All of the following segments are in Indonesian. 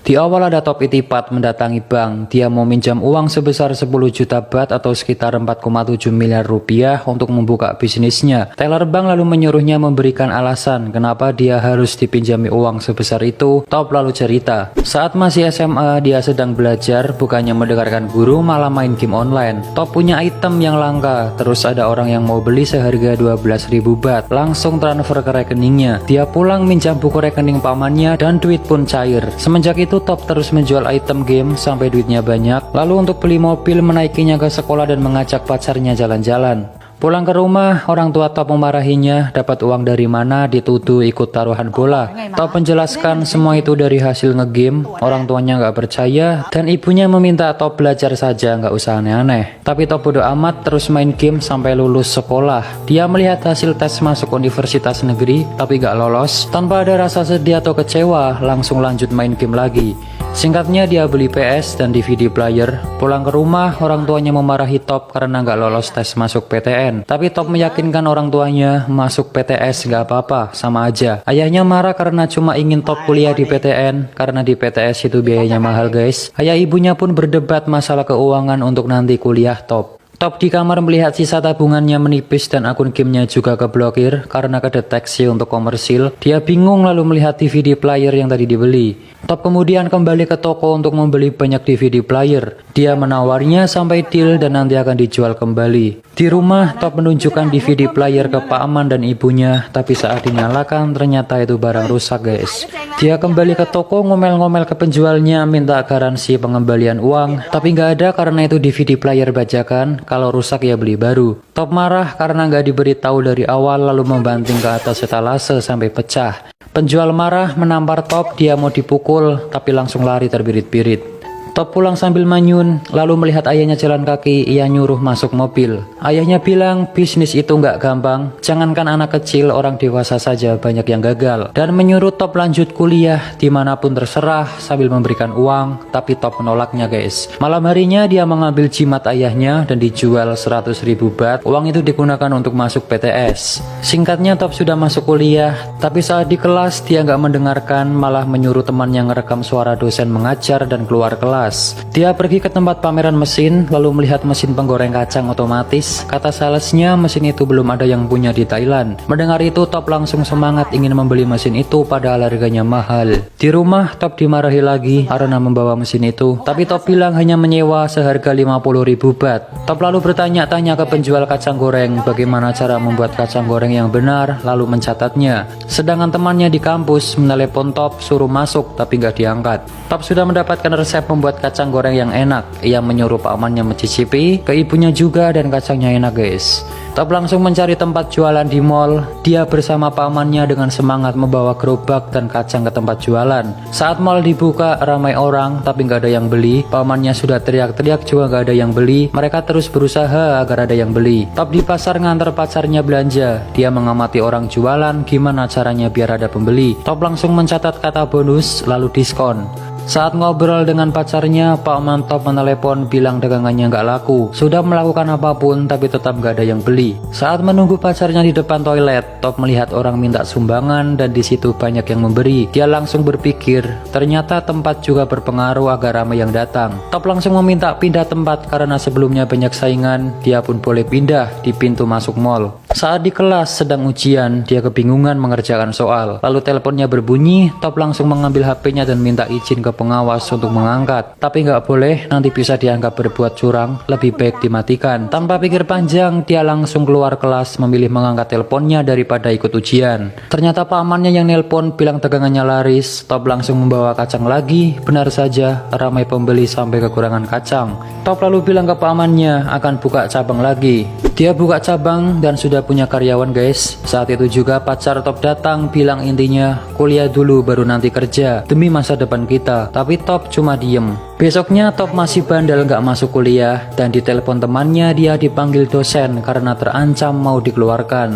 Di awal ada Top Itipat mendatangi bank. Dia mau minjam uang sebesar 10 juta baht atau sekitar 4,7 miliar rupiah untuk membuka bisnisnya. Teller bank lalu menyuruhnya memberikan alasan kenapa dia harus dipinjami uang sebesar itu. Top lalu cerita, saat masih SMA dia sedang belajar, bukannya mendengarkan guru malah main game online. Top punya item yang langka, terus ada orang yang mau beli seharga 12.000 baht. Langsung transfer ke rekeningnya. Dia pulang minjam buku rekening pamannya dan duit pun cair. Semenjak itu Top terus menjual item game sampai duitnya banyak. Lalu untuk beli mobil menaikinya ke sekolah dan mengajak pacarnya jalan-jalan. Pulang ke rumah, orang tua Top memarahinya, dapat uang dari mana, dituduh ikut taruhan bola. Top menjelaskan semua itu dari hasil ngegame, orang tuanya nggak percaya, dan ibunya meminta Top belajar saja, nggak usah aneh-aneh. Tapi Top bodo amat terus main game sampai lulus sekolah. Dia melihat hasil tes masuk universitas negeri, tapi nggak lolos. Tanpa ada rasa sedih atau kecewa, langsung lanjut main game lagi. Singkatnya dia beli PS dan DVD player. Pulang ke rumah, orang tuanya memarahi Top karena nggak lolos tes masuk PTN. Tapi Top meyakinkan orang tuanya masuk PTS nggak apa-apa, sama aja. Ayahnya marah karena cuma ingin Top kuliah di PTN, karena di PTS itu biayanya mahal guys. Ayah ibunya pun berdebat masalah keuangan untuk nanti kuliah Top. Top di kamar melihat sisa tabungannya menipis dan akun gamenya juga keblokir karena kedeteksi untuk komersil. Dia bingung lalu melihat DVD player yang tadi dibeli. Top kemudian kembali ke toko untuk membeli banyak DVD player. Dia menawarnya sampai deal dan nanti akan dijual kembali. Di rumah, Top menunjukkan DVD player ke Pak Aman dan ibunya, tapi saat dinyalakan ternyata itu barang rusak guys. Dia kembali ke toko ngomel-ngomel ke penjualnya minta garansi pengembalian uang, tapi nggak ada karena itu DVD player bajakan, kalau rusak ya beli baru. Top marah karena nggak diberitahu dari awal lalu membanting ke atas etalase sampai pecah. Penjual marah menampar Top, dia mau dipukul tapi langsung lari terbirit-birit. Top pulang sambil manyun, lalu melihat ayahnya jalan kaki, ia nyuruh masuk mobil. Ayahnya bilang bisnis itu nggak gampang, jangankan anak kecil, orang dewasa saja banyak yang gagal. Dan menyuruh Top lanjut kuliah dimanapun terserah sambil memberikan uang, tapi Top menolaknya guys. Malam harinya dia mengambil jimat ayahnya dan dijual 100.000 baht. Uang itu digunakan untuk masuk PTS. Singkatnya Top sudah masuk kuliah, tapi saat di kelas dia nggak mendengarkan, malah menyuruh temannya ngerekam suara dosen mengajar dan keluar kelas. Dia pergi ke tempat pameran mesin, lalu melihat mesin penggoreng kacang otomatis. Kata salesnya mesin itu belum ada yang punya di Thailand. Mendengar itu Top langsung semangat ingin membeli mesin itu padahal harganya mahal. Di rumah Top dimarahi lagi karena membawa mesin itu, tapi Top bilang hanya menyewa seharga 50.000 baht. Top lalu bertanya-tanya ke penjual kacang goreng bagaimana cara membuat kacang goreng yang benar, lalu mencatatnya. Sedangkan temannya di kampus menelepon Top suruh masuk tapi nggak diangkat. Top sudah mendapatkan resep membuat kacang goreng yang enak. Ia menyuruh pamannya mencicipi, ke ibunya juga, dan kacangnya enak guys. Top langsung mencari tempat jualan di mall. Dia bersama pamannya dengan semangat membawa gerobak dan kacang ke tempat jualan. Saat mall dibuka ramai orang tapi nggak ada yang beli. Pamannya sudah teriak-teriak juga nggak ada yang beli. Mereka terus berusaha agar ada yang beli. Top di pasar ngantar pacarnya belanja. Dia mengamati orang jualan gimana caranya biar ada pembeli. Top langsung mencatat kata bonus lalu diskon. Saat ngobrol dengan pacarnya, Pak Man Top menelepon bilang dagangannya nggak laku. Sudah melakukan apapun tapi tetap nggak ada yang beli. Saat menunggu pacarnya di depan toilet, Top melihat orang minta sumbangan dan di situ banyak yang memberi. Dia langsung berpikir, ternyata tempat juga berpengaruh agar ramai yang datang. Top langsung meminta pindah tempat karena sebelumnya banyak saingan. Dia pun boleh pindah di pintu masuk mall. Saat di kelas sedang ujian, dia kebingungan mengerjakan soal. Lalu teleponnya berbunyi, Top langsung mengambil HP-nya dan minta izin ke pengawas untuk mengangkat. Tapi nggak boleh, nanti bisa dianggap berbuat curang, lebih baik dimatikan. Tanpa pikir panjang, dia langsung keluar kelas memilih mengangkat teleponnya daripada ikut ujian. Ternyata pamannya yang nelpon bilang dagangannya laris. Top langsung membawa kacang lagi, benar saja ramai pembeli sampai kekurangan kacang. Top lalu bilang ke pamannya akan buka cabang lagi. Dia buka cabang dan sudah punya karyawan guys. Saat itu juga pacar Top datang bilang intinya kuliah dulu baru nanti kerja demi masa depan kita. Tapi Top cuma diem. Besoknya Top masih bandel nggak masuk kuliah dan ditelepon temannya dia dipanggil dosen karena terancam mau dikeluarkan.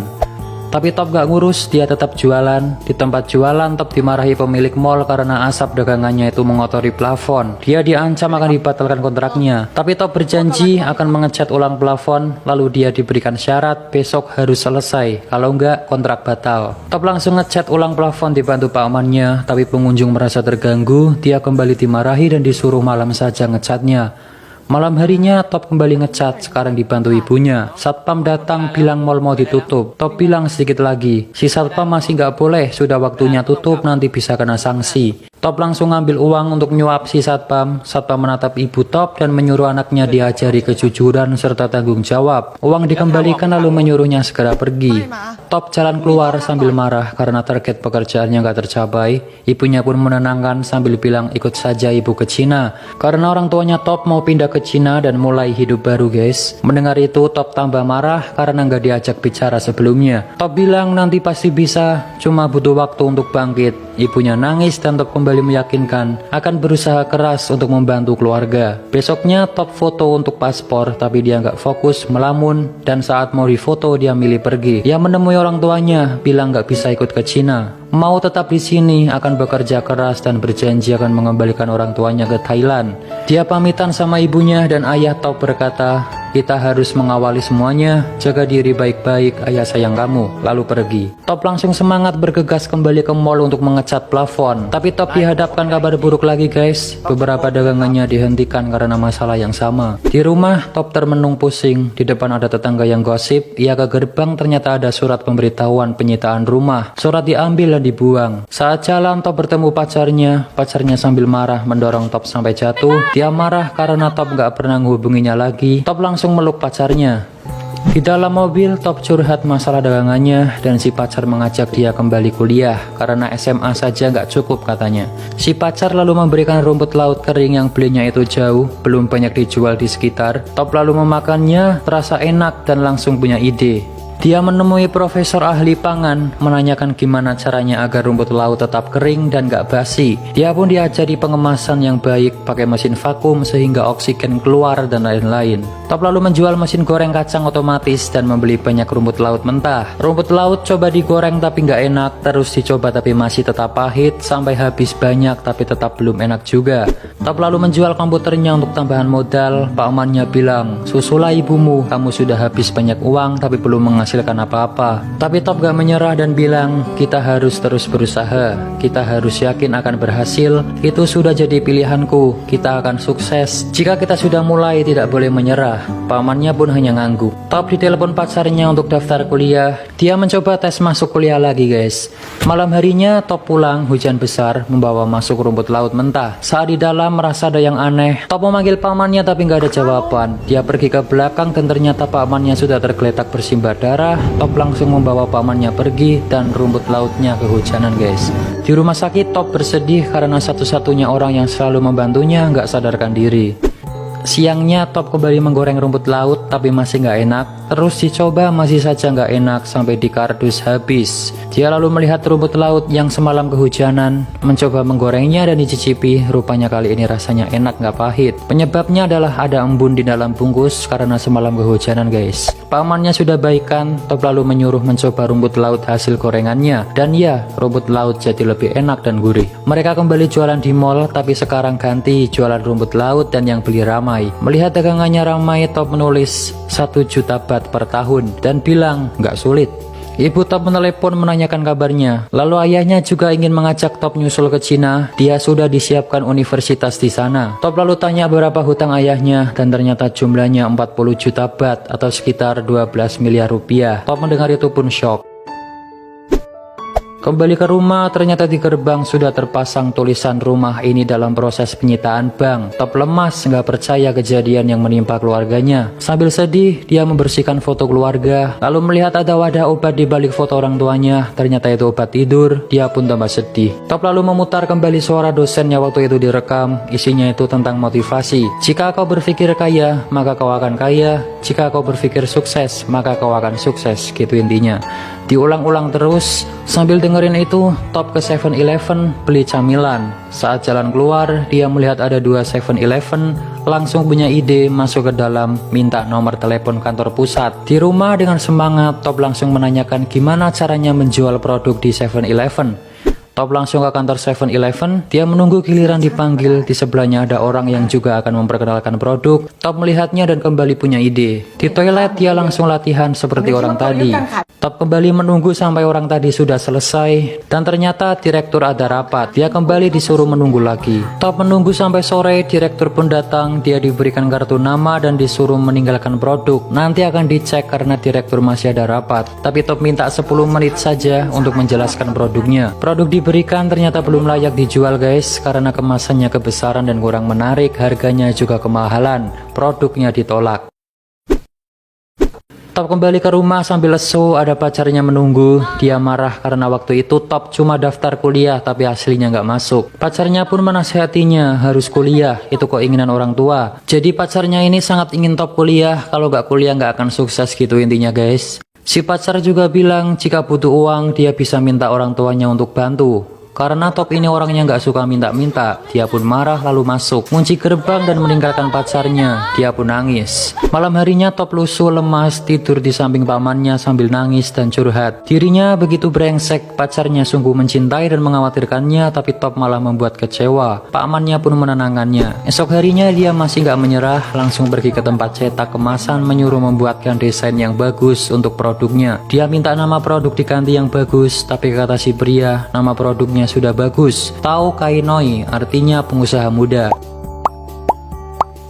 Tapi Top gak ngurus, dia tetap jualan. Di tempat jualan, Top dimarahi pemilik mall karena asap dagangannya itu mengotori plafon. Dia diancam akan dibatalkan kontraknya. Tapi Top berjanji akan mengecat ulang plafon, lalu dia diberikan syarat besok harus selesai. Kalau enggak, kontrak batal. Top langsung ngecat ulang plafon dibantu pamannya, tapi pengunjung merasa terganggu. Dia kembali dimarahi dan disuruh malam saja ngecatnya. Malam harinya Top kembali ngecat, sekarang dibantu ibunya. Satpam datang bilang mall mau ditutup. Top bilang sedikit lagi, si satpam masih nggak boleh, sudah waktunya tutup, nanti bisa kena sanksi. Top langsung ngambil uang untuk nyuap si satpam. Satpam menatap ibu Top dan menyuruh anaknya diajari kejujuran serta tanggung jawab. Uang dikembalikan lalu menyuruhnya segera pergi. Top jalan keluar sambil marah karena target pekerjaannya nggak tercapai. Ibunya pun menenangkan sambil bilang ikut saja ibu ke Cina. Karena orang tuanya Top mau pindah ke Cina dan mulai hidup baru guys. Mendengar itu Top tambah marah karena nggak diajak bicara sebelumnya. Top bilang nanti pasti bisa, cuma butuh waktu untuk bangkit. Ibunya nangis dan Top kembali meyakinkan akan berusaha keras untuk membantu keluarga. Besoknya Top foto untuk paspor, tapi dia nggak fokus, melamun, dan saat mau difoto dia milih pergi. Dia menemui orang tuanya, bilang nggak bisa ikut ke Cina. Mau tetap di sini, akan bekerja keras dan berjanji akan mengembalikan orang tuanya ke Thailand. Dia pamitan sama ibunya dan ayah Top berkata, kita harus mengawali semuanya, jaga diri baik-baik, ayah sayang kamu, lalu pergi. Top langsung semangat bergegas kembali ke mall untuk mengecat plafon. Tapi Top dihadapkan kabar buruk lagi guys, beberapa dagangannya dihentikan karena masalah yang sama. Di rumah, Top termenung pusing, di depan ada tetangga yang gosip, ia ke gerbang ternyata ada surat pemberitahuan penyitaan rumah. Surat diambil dan dibuang. Saat jalan Top bertemu pacarnya sambil marah mendorong Top sampai jatuh. Dia marah karena Top gak pernah menghubunginya lagi. Top langsung meluk pacarnya. Di dalam mobil Top curhat masalah dagangannya dan si pacar mengajak dia kembali kuliah karena SMA saja nggak cukup katanya. Si pacar lalu memberikan rumput laut kering yang belinya itu jauh, belum banyak dijual di sekitar. Top lalu memakannya, terasa enak dan langsung punya ide. Dia menemui profesor ahli pangan, menanyakan gimana caranya agar rumput laut tetap kering dan gak basi. Dia pun diajari pengemasan yang baik, pakai mesin vakum sehingga oksigen keluar dan lain-lain. Top lalu menjual mesin goreng kacang otomatis dan membeli banyak rumput laut mentah. Rumput laut coba digoreng tapi gak enak, terus dicoba tapi masih tetap pahit, sampai habis banyak tapi tetap belum enak juga. Top lalu menjual komputernya untuk tambahan modal. Pamannya bilang, susulah ibumu, kamu sudah habis banyak uang tapi belum menghasilkan apa-apa. Tapi Top gak menyerah dan bilang, kita harus terus berusaha, kita harus yakin akan berhasil, itu sudah jadi pilihanku, kita akan sukses. Jika kita sudah mulai tidak boleh menyerah. Pamannya pun hanya ngangguk. Top ditelepon pacarnya untuk daftar kuliah. Dia mencoba tes masuk kuliah lagi guys. Malam harinya Top pulang, hujan besar, membawa masuk rumput laut mentah. Saat di dalam merasa ada yang aneh. Top memanggil pamannya tapi gak ada jawaban. Dia pergi ke belakang dan ternyata pamannya sudah tergeletak bersimbah darah. Top langsung membawa pamannya pergi dan rumput lautnya kehujanan guys. Di rumah sakit Top bersedih karena satu-satunya orang yang selalu membantunya nggak sadarkan diri. Siangnya Top kembali menggoreng rumput laut tapi masih nggak enak. Terus dicoba masih saja nggak enak sampai di kardus habis. Dia lalu melihat rumput laut yang semalam kehujanan, mencoba menggorengnya dan dicicipi. Rupanya kali ini rasanya enak nggak pahit. Penyebabnya adalah ada embun di dalam bungkus karena semalam kehujanan guys. Pamannya sudah baikan. Top lalu menyuruh mencoba rumput laut hasil gorengannya. Dan ya, rumput laut jadi lebih enak dan gurih. Mereka kembali jualan di mall tapi sekarang ganti jualan rumput laut dan yang beli ramai. Melihat dagangannya ramai, Top menulis 1 juta baht per tahun dan bilang nggak sulit. Ibu Top menelepon menanyakan kabarnya. Lalu ayahnya juga ingin mengajak Top nyusul ke Cina. Dia sudah disiapkan universitas di sana. Top lalu tanya berapa hutang ayahnya dan ternyata jumlahnya 40 juta baht atau sekitar 12 miliar rupiah. Top mendengar itu pun shock. Kembali ke rumah, ternyata di gerbang sudah terpasang tulisan rumah ini dalam proses penyitaan bank. Top lemas, nggak percaya kejadian yang menimpa keluarganya. Sambil sedih, dia membersihkan foto keluarga, lalu melihat ada wadah obat di balik foto orang tuanya. Ternyata itu obat tidur, dia pun tambah sedih. Top lalu memutar kembali suara dosennya waktu itu direkam. Isinya itu tentang motivasi. Jika kau berpikir kaya, maka kau akan kaya. Jika kau berpikir sukses, maka kau akan sukses, gitu intinya. Diulang-ulang terus. Sambil dengerin itu, Top ke 7-Eleven beli camilan. Saat jalan keluar, dia melihat ada 2 7-Eleven, langsung punya ide masuk ke dalam, minta nomor telepon kantor pusat. Di rumah dengan semangat, Top langsung menanyakan gimana caranya menjual produk di 7-Eleven. Top langsung ke kantor 7-Eleven, dia menunggu giliran dipanggil. Di sebelahnya ada orang yang juga akan memperkenalkan produk. Top melihatnya dan kembali punya ide. Di toilet dia langsung latihan seperti orang tadi. Top kembali menunggu sampai orang tadi sudah selesai, dan ternyata direktur ada rapat. Dia kembali disuruh menunggu lagi. Top menunggu sampai sore, direktur pun datang. Dia diberikan kartu nama dan disuruh meninggalkan produk. Nanti akan dicek karena direktur masih ada rapat. Tapi Top minta 10 menit saja untuk menjelaskan produknya. Produk diberikan ternyata belum layak dijual guys, karena kemasannya kebesaran dan kurang menarik, harganya juga kemahalan. Produknya ditolak. Top kembali ke rumah sambil lesu, ada pacarnya menunggu. Dia marah karena waktu itu Top cuma daftar kuliah tapi aslinya nggak masuk. Pacarnya pun menasihatinya harus kuliah, itu kok keinginan orang tua. Jadi pacarnya ini sangat ingin Top kuliah, kalau nggak kuliah nggak akan sukses gitu intinya guys. Si pacar juga bilang jika butuh uang dia bisa minta orang tuanya untuk bantu. Karena Top ini orangnya nggak suka minta-minta, dia pun marah lalu masuk, kunci gerbang dan meninggalkan pacarnya. Dia pun nangis. Malam harinya Top lusuh lemas, tidur di samping pamannya sambil nangis dan curhat. Dirinya begitu brengsek, pacarnya sungguh mencintai dan mengkhawatirkannya, tapi Top malah membuat kecewa. Pamannya pun menenangkannya. Esok harinya dia masih nggak menyerah, langsung pergi ke tempat cetak kemasan, menyuruh membuatkan desain yang bagus untuk produknya. Dia minta nama produk diganti yang bagus, tapi kata si pria, nama produknya sudah bagus, Tao Kai Noi, artinya pengusaha muda.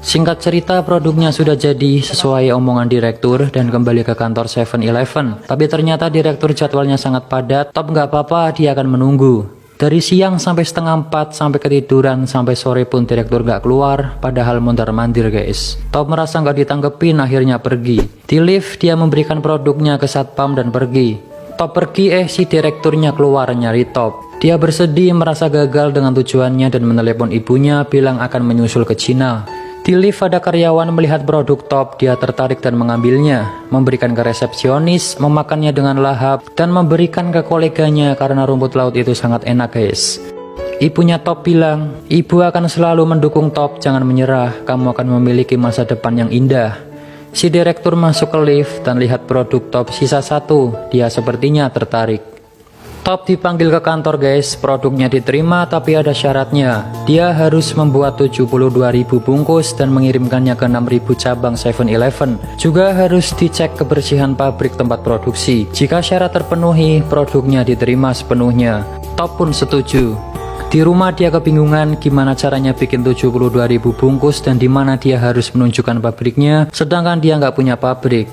Singkat cerita, produknya sudah jadi sesuai omongan direktur dan kembali ke kantor 7-Eleven. Tapi ternyata direktur jadwalnya sangat padat. Top nggak apa-apa, dia akan menunggu. Dari siang sampai setengah 4, sampai ketiduran, sampai sore pun direktur nggak keluar, padahal mondar-mandir guys. Top merasa nggak ditanggepin, akhirnya pergi. Di lift, dia memberikan produknya ke satpam dan pergi. Top pergi, si direkturnya keluar nyari Top. Dia bersedih merasa gagal dengan tujuannya dan menelepon ibunya bilang akan menyusul ke Cina. Di lift ada karyawan melihat produk Top, dia tertarik dan mengambilnya, memberikan ke resepsionis, memakannya dengan lahap, dan memberikan ke koleganya karena rumput laut itu sangat enak guys. Ibunya Top bilang, ibu akan selalu mendukung Top, jangan menyerah, kamu akan memiliki masa depan yang indah. Si direktur masuk ke lift dan lihat produk Top sisa 1, dia sepertinya tertarik. Top dipanggil ke kantor guys, produknya diterima tapi ada syaratnya. Dia harus membuat 72.000 bungkus dan mengirimkannya ke 6.000 cabang 7-Eleven. Juga harus dicek kebersihan pabrik tempat produksi. Jika syarat terpenuhi, produknya diterima sepenuhnya. Top pun setuju. Di rumah dia kebingungan gimana caranya bikin 72.000 bungkus dan di mana dia harus menunjukkan pabriknya, sedangkan dia nggak punya pabrik.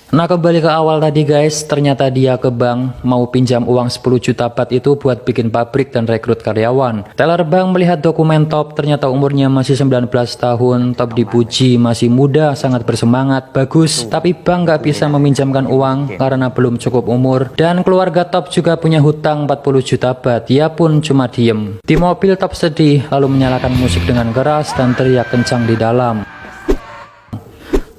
Nah kembali ke awal tadi guys, ternyata dia ke bank mau pinjam uang 10 juta baht itu buat bikin pabrik dan rekrut karyawan. Teller bank melihat dokumen Top, ternyata umurnya masih 19 tahun. Top dipuji masih muda, sangat bersemangat, bagus. Tapi bank nggak bisa meminjamkan uang karena belum cukup umur. Dan keluarga Top juga punya hutang 40 juta baht, dia pun cuma diem. Di mobil Top sedih, lalu menyalakan musik dengan keras dan teriak kencang di dalam.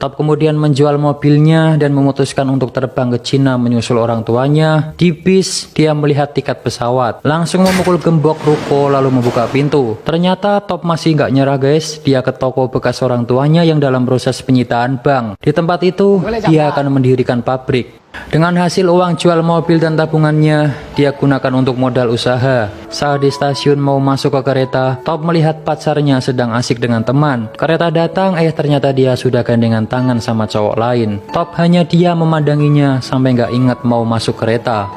Top kemudian menjual mobilnya dan memutuskan untuk terbang ke Cina menyusul orang tuanya. Di bis, dia melihat tiket pesawat, langsung memukul gembok ruko lalu membuka pintu. Ternyata Top masih nggak nyerah guys, dia ke toko bekas orang tuanya yang dalam proses penyitaan bank. Di tempat itu, dia akan mendirikan pabrik. Dengan hasil uang jual mobil dan tabungannya, dia gunakan untuk modal usaha. Saat di stasiun mau masuk ke kereta, Top melihat pacarnya sedang asik dengan teman. Kereta datang, ternyata dia sudah gandengan tangan sama cowok lain. Top hanya dia memandanginya sampai nggak ingat mau masuk kereta.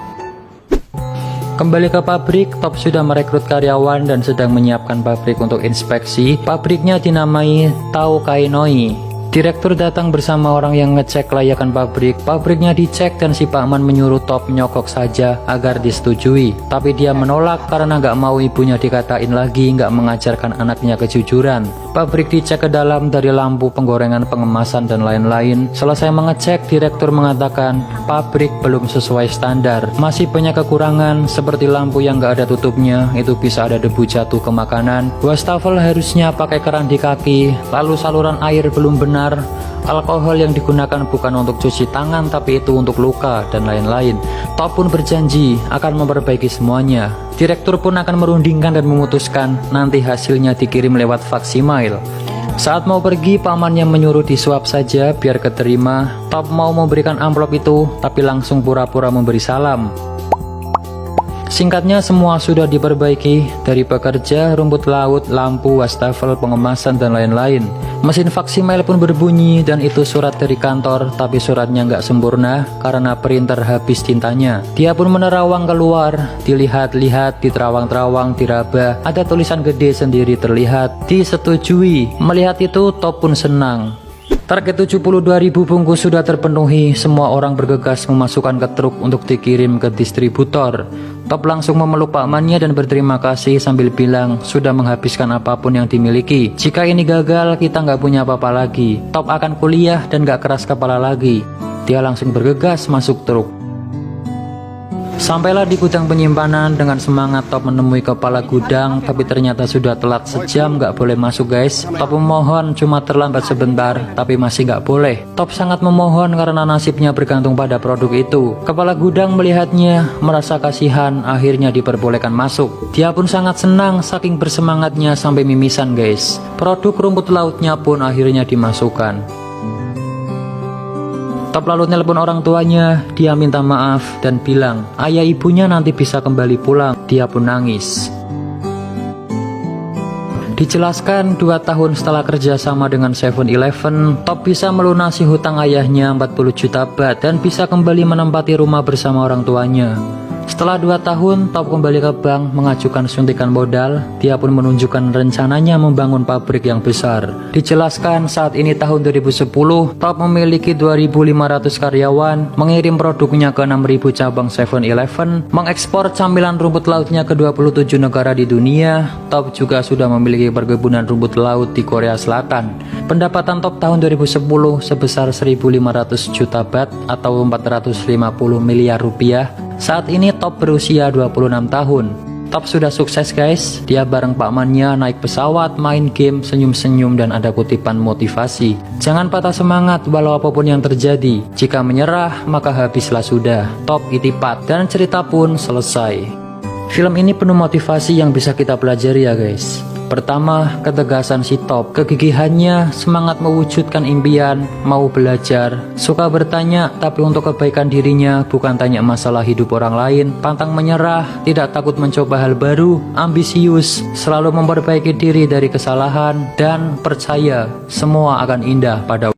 Kembali ke pabrik, Top sudah merekrut karyawan dan sedang menyiapkan pabrik untuk inspeksi. Pabriknya dinamai Tao Kai Noi. Direktur datang bersama orang yang ngecek kelayakan pabrik. Pabriknya dicek dan si Pak Man menyuruh Top nyokok saja agar disetujui. Tapi dia menolak karena nggak mau ibunya dikatain lagi nggak mengajarkan anaknya kejujuran. Pabrik dicek ke dalam dari lampu, penggorengan, pengemasan, dan lain-lain. Selesai mengecek, direktur mengatakan pabrik belum sesuai standar. Masih banyak kekurangan seperti lampu yang gak ada tutupnya, itu bisa ada debu jatuh ke makanan. Wastafel harusnya pakai keran di kaki, lalu saluran air belum benar. Alkohol yang digunakan bukan untuk cuci tangan tapi itu untuk luka dan lain-lain. Top pun berjanji akan memperbaiki semuanya. Direktur pun akan merundingkan dan memutuskan nanti hasilnya dikirim lewat fax email. Saat mau pergi, pamannya menyuruh disuap saja biar keterima. Top mau memberikan amplop itu tapi langsung pura-pura memberi salam. Singkatnya semua sudah diperbaiki, dari pekerja, rumput laut, lampu, wastafel, pengemasan, dan lain-lain. Mesin faksimail pun berbunyi dan itu surat dari kantor, tapi suratnya nggak sempurna karena printer habis tintanya. Dia pun menerawang keluar, dilihat-lihat, diterawang-terawang, diraba, ada tulisan gede sendiri terlihat, disetujui. Melihat itu Top pun senang. Target 72.000 bungkus sudah terpenuhi, semua orang bergegas memasukkan ke truk untuk dikirim ke distributor. Top langsung memeluk pakmannya dan berterima kasih sambil bilang sudah menghabiskan apapun yang dimiliki. Jika ini gagal, kita nggak punya apa-apa lagi. Top akan kuliah dan nggak keras kepala lagi. Dia langsung bergegas masuk truk. Sampailah di gudang penyimpanan. Dengan semangat Top menemui kepala gudang, tapi ternyata sudah telat sejam, nggak boleh masuk guys. Top memohon cuma terlambat sebentar, tapi masih nggak boleh. Top sangat memohon karena nasibnya bergantung pada produk itu. Kepala gudang melihatnya, merasa kasihan, akhirnya diperbolehkan masuk. Dia pun sangat senang, saking bersemangatnya sampai mimisan guys. Produk rumput lautnya pun akhirnya dimasukkan. Top lalu nelpon orang tuanya, dia minta maaf dan bilang ayah ibunya nanti bisa kembali pulang. Dia pun nangis. Dijelaskan 2 tahun setelah kerjasama dengan 7-Eleven, Top bisa melunasi hutang ayahnya 40 juta baht dan bisa kembali menempati rumah bersama orang tuanya. Setelah 2 tahun, Top kembali ke bank mengajukan suntikan modal. Dia pun menunjukkan rencananya membangun pabrik yang besar. Dijelaskan saat ini tahun 2010, Top memiliki 2.500 karyawan, mengirim produknya ke 6.000 cabang 7-Eleven, mengekspor camilan rumput lautnya ke 27 negara di dunia. Top juga sudah memiliki perkebunan rumput laut di Korea Selatan. Pendapatan Top tahun 2010 sebesar 1.500 juta baht atau 450 miliar rupiah. Saat ini Top berusia 26 tahun. Top sudah sukses guys. Dia bareng pakmannya naik pesawat, main game, senyum-senyum, dan ada kutipan motivasi. Jangan patah semangat walau apapun yang terjadi. Jika menyerah maka habislah sudah. Top itipat dan cerita pun selesai. Film ini penuh motivasi yang bisa kita pelajari ya guys. Pertama, ketegasan si Top, kegigihannya, semangat mewujudkan impian, mau belajar, suka bertanya tapi untuk kebaikan dirinya, bukan tanya masalah hidup orang lain, pantang menyerah, tidak takut mencoba hal baru, ambisius, selalu memperbaiki diri dari kesalahan, dan percaya semua akan indah pada